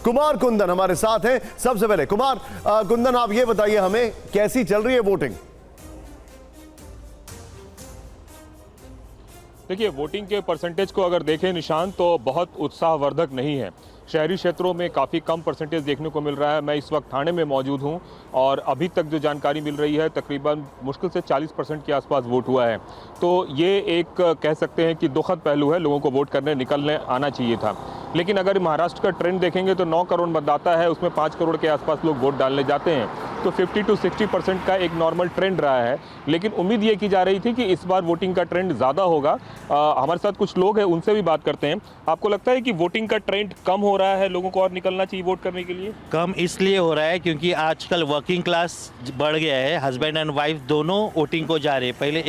कुमार कुंदन हमारे साथ हैं। सबसे पहले कुमार कुंदन, आप ये बताइए हमें कैसी चल रही है वोटिंग? देखिए, वोटिंग के परसेंटेज को अगर देखें निशान, तो बहुत उत्साहवर्धक नहीं है। शहरी क्षेत्रों में काफ़ी कम परसेंटेज देखने को मिल रहा है। मैं इस वक्त थाने में मौजूद हूं और अभी तक जो जानकारी मिल रही है, तकरीबन मुश्किल से 40% के आसपास वोट हुआ है। तो ये एक कह सकते हैं कि दुखद पहलू है। लोगों को वोट करने निकलने आना चाहिए था। लेकिन अगर महाराष्ट्र का ट्रेंड देखेंगे तो 9 करोड़ मतदाता है, उसमें 5 करोड़ के आसपास लोग वोट डालने जाते हैं। तो 50 to 60% का एक नॉर्मल ट्रेंड रहा है। लेकिन उम्मीद ये की जा रही थी कि इस बार वोटिंग का ट्रेंड ज़्यादा होगा। हमारे साथ कुछ लोग हैं, उनसे भी बात करते हैं। आपको लगता है कि वोटिंग का ट्रेंड कम हो रहा है, लोगों को और निकलना चाहिए वोट करने के लिए? कम इसलिए हो रहा है क्योंकि आजकल वर्किंग क्लास बढ़ गया है। हस्बैंड एंड वाइफ दोनों वोटिंग को जा रहे हैं। पहले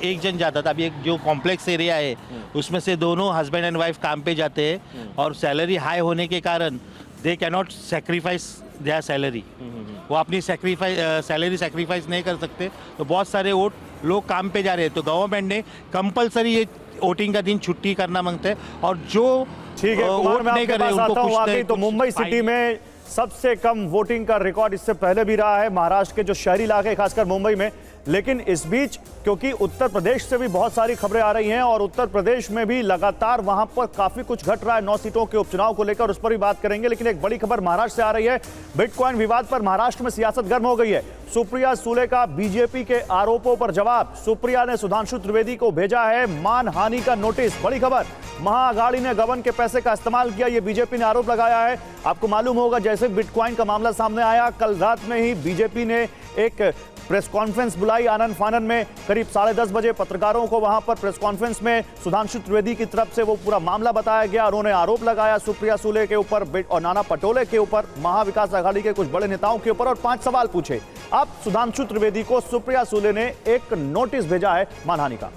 एक जन जाता था, अभी एक जो कॉम्प्लेक्स एरिया है उसमें से दोनों हस्बैंड एंड वाइफ काम पे जाते हैं और सैलरी हाई होने के कारण they can not sacrifice there salary. वो अपनी सैलरी सेक्रीफाइस नहीं कर सकते, तो बहुत सारे वोट लोग काम पे जा रहे हैं। तो गवर्नमेंट ने कंपलसरी ये वोटिंग का दिन छुट्टी करना मांगते हैं और जो ठीक है कुमार, मैं आपके पास आता हूं। वाकई तो मुंबई सिटी में सबसे कम वोटिंग का रिकॉर्ड इससे पहले भी रहा है महाराष्ट्र के जो शहरी इलाके, खासकर मुंबई में। लेकिन इस बीच क्योंकि उत्तर प्रदेश से भी बहुत सारी खबरें आ रही हैं और उत्तर प्रदेश में भी लगातार वहां पर काफी कुछ घट रहा है 9 सीटों के उपचुनाव को लेकर, उस पर भी बात करेंगे। लेकिन एक बड़ी खबर महाराष्ट्र से आ रही है। बिटकॉइन विवाद पर महाराष्ट्र में सियासत गर्म हो गई है। सुप्रिया सुले का बीजेपी के आरोपों पर जवाब। सुप्रिया ने सुधांशु त्रिवेदी को भेजा है मानहानि का नोटिस। बड़ी खबर, महाअघाड़ी ने गबन के पैसे का इस्तेमाल किया, यह बीजेपी ने आरोप लगाया है। आपको मालूम होगा, जैसे बिटकॉइन का मामला सामने आया, कल रात में ही बीजेपी ने एक प्रेस कॉन्फ्रेंस बुलाई आनंद फानन में। करीब 10:30 बजे पत्रकारों को वहां पर प्रेस कॉन्फ्रेंस में सुधांशु त्रिवेदी की तरफ से वो पूरा मामला बताया गया। उन्होंने आरोप लगाया सुप्रिया सुले के ऊपर और नाना पटोले के ऊपर, महाविकास आघाड़ी के कुछ बड़े नेताओं के ऊपर, और 5 सवाल पूछे। अब सुधांशु त्रिवेदी को सुप्रिया सुले ने एक नोटिस भेजा है मानहानि का।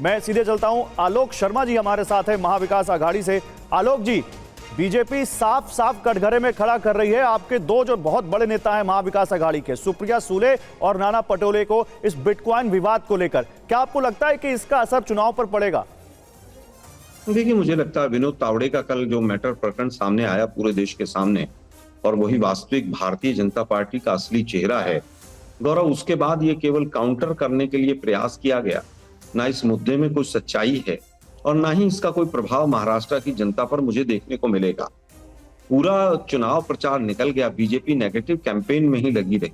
मैं सीधे चलता हूं, आलोक शर्मा जी हमारे साथ है महाविकास आघाड़ी से। आलोक जी, बीजेपी साफ साफ कटघरे में खड़ा कर रही है आपके दो जो बहुत बड़े नेता हैं महाविकास आघाड़ी के, सुप्रिया सुले और नाना पटोले को, इस बिटकॉइन विवाद को लेकर। क्या आपको लगता है कि इसका असर चुनाव पर पड़ेगा? देखिए, मुझे लगता है विनोद तावड़े का कल जो मैटर प्रकरण सामने आया पूरे देश के सामने, और वही वास्तविक भारतीय जनता पार्टी का असली चेहरा है गौरव। उसके बाद ये केवल काउंटर करने के लिए प्रयास किया गया, ना इस मुद्दे में कोई सच्चाई है और ना ही इसका कोई प्रभाव महाराष्ट्र की जनता पर मुझे देखने को मिलेगा। पूरा चुनाव प्रचार निकल गया, बीजेपी नेगेटिव कैंपेन में ही लगी रही।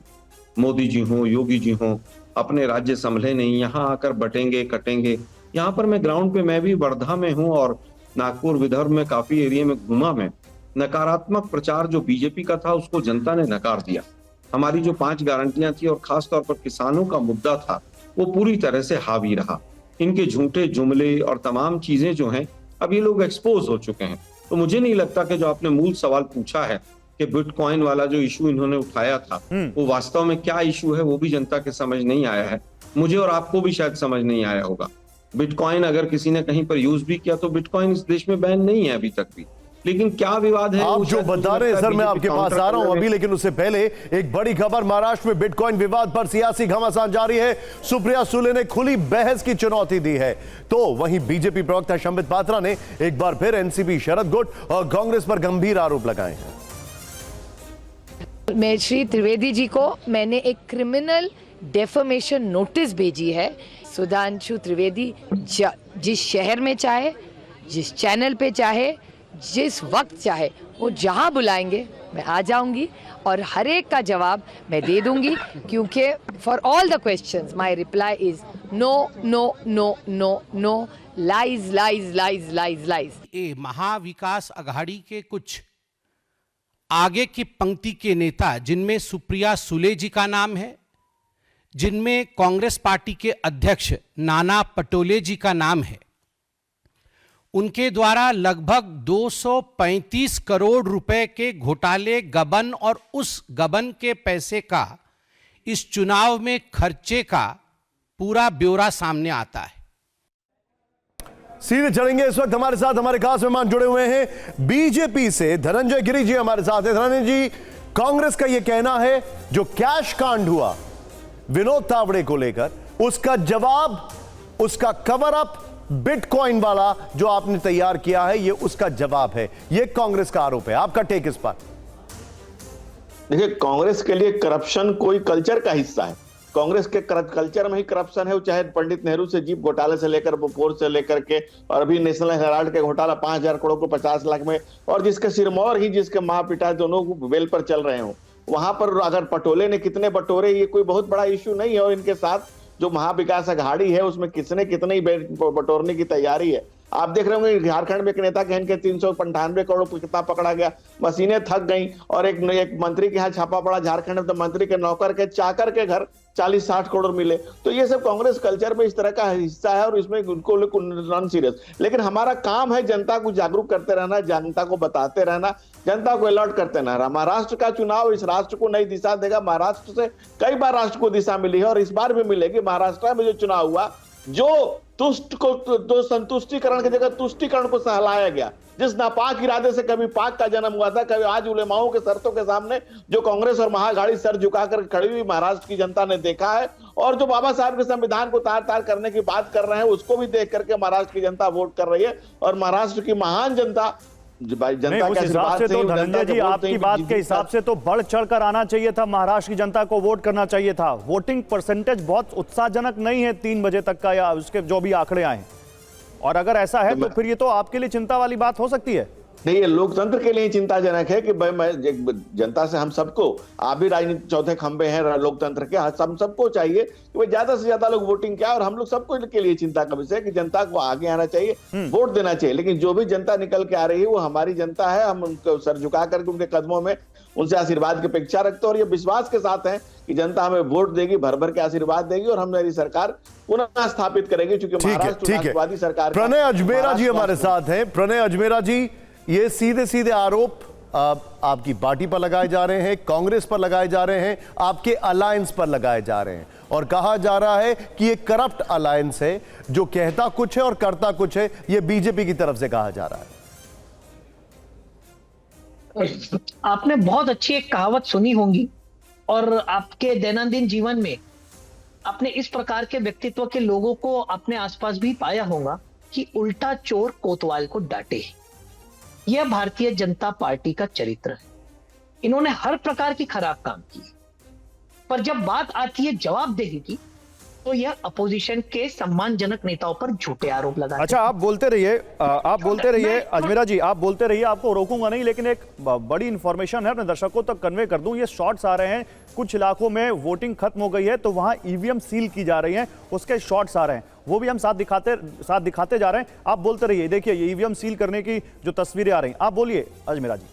मोदी जी हो, योगी जी हो, अपने राज्य संभले नहीं, यहाँ आकर बटेंगे कटेंगे। यहाँ पर मैं ग्राउंड पे, मैं भी वर्धा में हूँ और नागपुर विदर्भ में काफी एरिया में घूमा मैं। नकारात्मक प्रचार जो बीजेपी का था उसको जनता ने नकार दिया। हमारी जो 5 गारंटियां थी और खासतौर पर किसानों का मुद्दा था, वो पूरी तरह से हावी रहा। इनके झूठे जुमले और तमाम चीजें जो हैं, अब ये लोग एक्सपोज हो चुके हैं। तो मुझे नहीं लगता कि जो आपने मूल सवाल पूछा है कि बिटकॉइन वाला जो इशू इन्होंने उठाया था, वो वास्तव में क्या इशू है, वो भी जनता के समझ नहीं आया है। मुझे और आपको भी शायद समझ नहीं आया होगा। बिटकॉइन अगर किसी ने कहीं पर यूज भी किया तो बिटकॉइन इस देश में बैन नहीं है अभी तक भी। लेकिन क्या विवाद है आप जो बता रहे हैं सर, मैं आपके पास आ रहा हूं अभी, लेकिन उससे पहले एक बड़ी खबर, महाराष्ट्र में बिटकॉइन विवाद पर सियासी घमासान जारी है। सुप्रिया सुले ने खुली बहस की चुनौती दी है, तो वहीं बीजेपी प्रवक्ता संबित पात्रा ने एक बार फिर एनसीपी, शरद गुट और कांग्रेस पर गंभीर आरोप लगाए हैं। मैं श्री त्रिवेदी जी को मैंने एक क्रिमिनल डेफमेशन नोटिस भेजी है। सुधांशु त्रिवेदी जिस शहर में चाहे, जिस चैनल पे चाहे, जिस वक्त चाहे, वो जहां बुलाएंगे मैं आ जाऊंगी और हर एक का जवाब मैं दे दूंगी, क्योंकि for all the questions my reply is no no no no no, lies lies lies lies lies. ये महाविकास आघाड़ी के कुछ आगे की पंक्ति के नेता, जिनमें सुप्रिया सुले जी का नाम है, जिनमें कांग्रेस पार्टी के अध्यक्ष नाना पटोले जी का नाम है, उनके द्वारा लगभग 235 करोड़ रुपए के घोटाले, गबन और उस गबन के पैसे का इस चुनाव में खर्चे का पूरा ब्यौरा सामने आता है। सीधे चलेंगे, इस वक्त हमारे साथ हमारे खास मेहमान जुड़े हुए हैं बीजेपी से। धनंजय गिरी जी हमारे साथ हैं। धनंजय जी, कांग्रेस का यह कहना है जो कैश कांड हुआ विनोद तावड़े को लेकर, उसका जवाब, उसका कवर अप बिटकॉइन वाला जो आपने तैयार किया है ये उसका जवाब है, ये कांग्रेस का आरोप है। आपका टेक इस पर? देखिए, कांग्रेस के लिए करप्शन कोई कल्चर का हिस्सा है। कांग्रेस के कल्चर में ही करप्शन है, वो चाहे पंडित नेहरू से जीप घोटाले से लेकर बोफोर्स से लेकर के और अभी नेशनल हेराल्ड के घोटाला 5,000 करोड़ को 50 लाख में, और जिसके सिरमौर ही जिसके माँ पिता दोनों बेल पर चल रहे हो, वहां पर अगर पटोले ने कितने बटोरे ये कोई बहुत बड़ा इश्यू नहीं है। और इनके साथ जो महाविकास अघाड़ी है उसमें किसने कितने बटोरने की तैयारी है। आप देख रहे होंगे झारखंड में एक नेता के इनके 395 करोड़ कितना पकड़ा गया, मशीनें थक गई। और एक मंत्री के यहाँ छापा पड़ा झारखंड में, तो मंत्री के नौकर के चाकर के घर 40-60 करोड़ मिले। तो ये सब कांग्रेस कल्चर में इस तरह का हिस्सा है और इसमें उनको नॉन सीरियस। लेकिन हमारा काम है जनता को जागरूक करते रहना, जनता को बताते रहना, जनता को अलर्ट करते रहना। महाराष्ट्र का चुनाव इस राष्ट्र को नई दिशा देगा। महाराष्ट्र से कई बार राष्ट्र को दिशा मिली है और इस बार भी मिलेगी। महाराष्ट्र में जो चुनाव हुआ, जो संतुष्टिकरण की जगह तुष्टिकरण को सहलाया गया, जिस नापाक इरादे से कभी पाक का जन्म हुआ था, कभी आज उलेमाओं के शर्तों के सामने जो कांग्रेस और महाअघाड़ी सर झुकाकर खड़ी हुई महाराष्ट्र की जनता ने देखा है। और जो बाबा साहब के संविधान को तार तार करने की बात कर रहे हैं, उसको भी देख करके महाराष्ट्र की जनता वोट कर रही है। और महाराष्ट्र की महान जनता नहीं, उस हिसाब से तो धनंजय जी आपकी बात के हिसाब से तो बढ़ चढ़कर आना चाहिए था, महाराष्ट्र की जनता को वोट करना चाहिए था। वोटिंग परसेंटेज बहुत उत्साहजनक नहीं है 3 बजे तक का, या उसके जो भी आंकड़े आए। और अगर ऐसा है तो फिर ये तो आपके लिए चिंता वाली बात हो सकती है। नहीं, ये लोकतंत्र के लिए चिंताजनक है कि भाई मैं जनता से, हम सबको, आप भी राजनीति चौथे खंबे हैं लोकतंत्र के, हम सबको चाहिए कि भाई ज्यादा से ज्यादा लोग वोटिंग क्या, और हम लोग सबको के लिए चिंता का विषय कि जनता को आगे आना चाहिए, वोट देना चाहिए। लेकिन जो भी जनता निकल के आ रही है वो हमारी जनता है। हम उनको सर झुका करके उनके कदमों में उनसे आशीर्वाद की अपेक्षा रखते हैं और ये विश्वास के साथ है कि जनता हमें वोट देगी, भर भर के आशीर्वाद देगी और हमारी सरकार पुनः स्थापित करेगी। क्योंकि महाराष्ट्र राष्ट्रवादी सरकार। प्रणय अजमेरा जी हमारे साथ हैं। प्रणय अजमेरा जी, ये सीधे सीधे आरोप आपकी पार्टी पर लगाए जा रहे हैं, कांग्रेस पर लगाए जा रहे हैं, आपके अलायंस पर लगाए जा रहे हैं, और कहा जा रहा है कि ये करप्ट अलायंस है, जो कहता कुछ है और करता कुछ है। ये बीजेपी की तरफ से कहा जा रहा है। आपने बहुत अच्छी एक कहावत सुनी होगी और आपके दैनंदिन जीवन में आपने इस प्रकार के व्यक्तित्व के लोगों को अपने आसपास भी पाया होगा कि उल्टा चोर कोतवाल को डांटे। यह भारतीय जनता पार्टी का चरित्र है। इन्होंने हर प्रकार की खराब काम की, पर जब बात आती है जवाबदेही की तो यह अपोजिशन के सम्मानजनक नेताओं पर झूठे आरोप लगाते हैं। अच्छा, आप बोलते रहिए अजमेरा जी, आप बोलते रहिए, आपको रोकूंगा नहीं। लेकिन एक बड़ी इंफॉर्मेशन है, अपने दर्शकों तक कन्वे कर दूं। ये शॉट्स आ रहे हैं, कुछ इलाकों में वोटिंग खत्म हो गई है तो वहां ईवीएम सील की जा रही हैं, उसके शॉट्स आ रहे हैं, वो भी हम साथ दिखाते जा रहे हैं। आप बोलते रहिए। देखिए, ये ईवीएम सील करने की जो तस्वीरें आ रही हैं, आप बोलिए अजमेरा जी।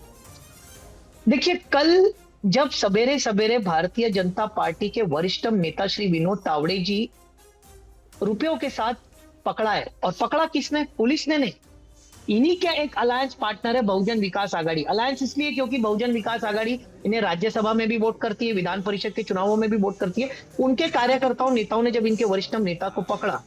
देखिए, कल जब सवेरे सवेरे भारतीय जनता पार्टी के वरिष्ठ नेता श्री विनोद तावड़े जी रुपयों के साथ पकड़ा है, और पकड़ा किसने? पुलिस ने नहीं। इन्हीं के एक अलायंस पार्टनर है बहुजन विकास आघाड़ी। अलायंस इसलिए क्योंकि बहुजन विकास आघाड़ी इन्हें राज्यसभा में भी वोट करती है, विधान परिषद के चुनावों में भी वोट करती है। उनके कार्यकर्ताओं नेताओं ने जब इनके वरिष्ठ नेता को पकड़ा,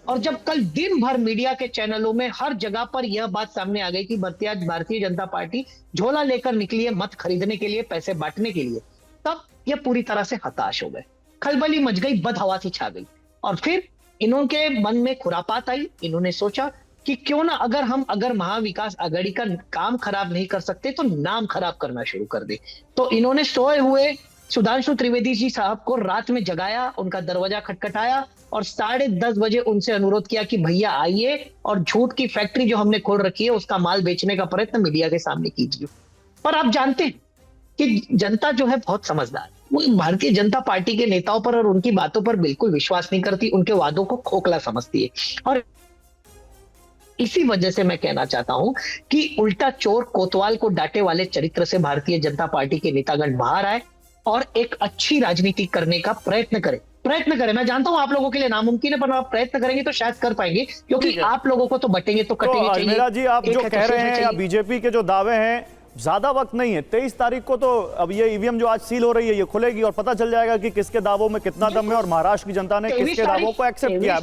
और जब कल दिन भर मीडिया के चैनलों में हर जगह पर यह बात सामने आ गई कि भारतीय जनता पार्टी झोला लेकर निकली है मत खरीदने के लिए, पैसे बांटने के लिए, तब यह पूरी तरह से हताश हो गए। खलबली मच गई, बदहवासी छा गई, और फिर इनके मन में खुरापात आई। इन्होंने सोचा कि क्यों ना अगर महाविकास आघाड़ी का काम खराब नहीं कर सकते तो नाम खराब करना शुरू कर दे। तो इन्होंने सोए हुए सुधांशु त्रिवेदी जी साहब को रात में जगाया, उनका दरवाजा खटखटाया और 10:30 बजे उनसे अनुरोध किया कि भैया आइए और झूठ की फैक्ट्री जो हमने खोल रखी है उसका माल बेचने का प्रयत्न मीडिया के सामने कीजिए। पर आप जानते हैं कि जनता जो है बहुत समझदार, वो भारतीय जनता पार्टी के नेताओं पर और उनकी बातों पर बिल्कुल विश्वास नहीं करती, उनके वादों को खोखला समझती है। और इसी वजह से मैं कहना चाहता हूं कि उल्टा चोर कोतवाल को डांटे वाले चरित्र से भारतीय जनता पार्टी के नेतागण बाहर आए और एक अच्छी राजनीति करने का प्रयत्न करें। मैं जानता हूं आप लोगों के लिए नामुमकिन है, पर आप प्रयत्न करेंगे तो शायद कर पाएंगे, क्योंकि आप लोगों को तो बटेंगे तो कटेंगे चाहिए। अजमेरा जी, आप जो कह रहे हैं या बीजेपी के जो दावे हैं, ज्यादा वक्त नहीं है। 23 तारीख को तो अब ये ईवीएम जो आज सील हो रही है ये खुलेगी और पता चल जाएगा कि किसके दावों में कितना दम है और महाराष्ट्र की जनता ने किसके दावों को एक्सेप्ट किया।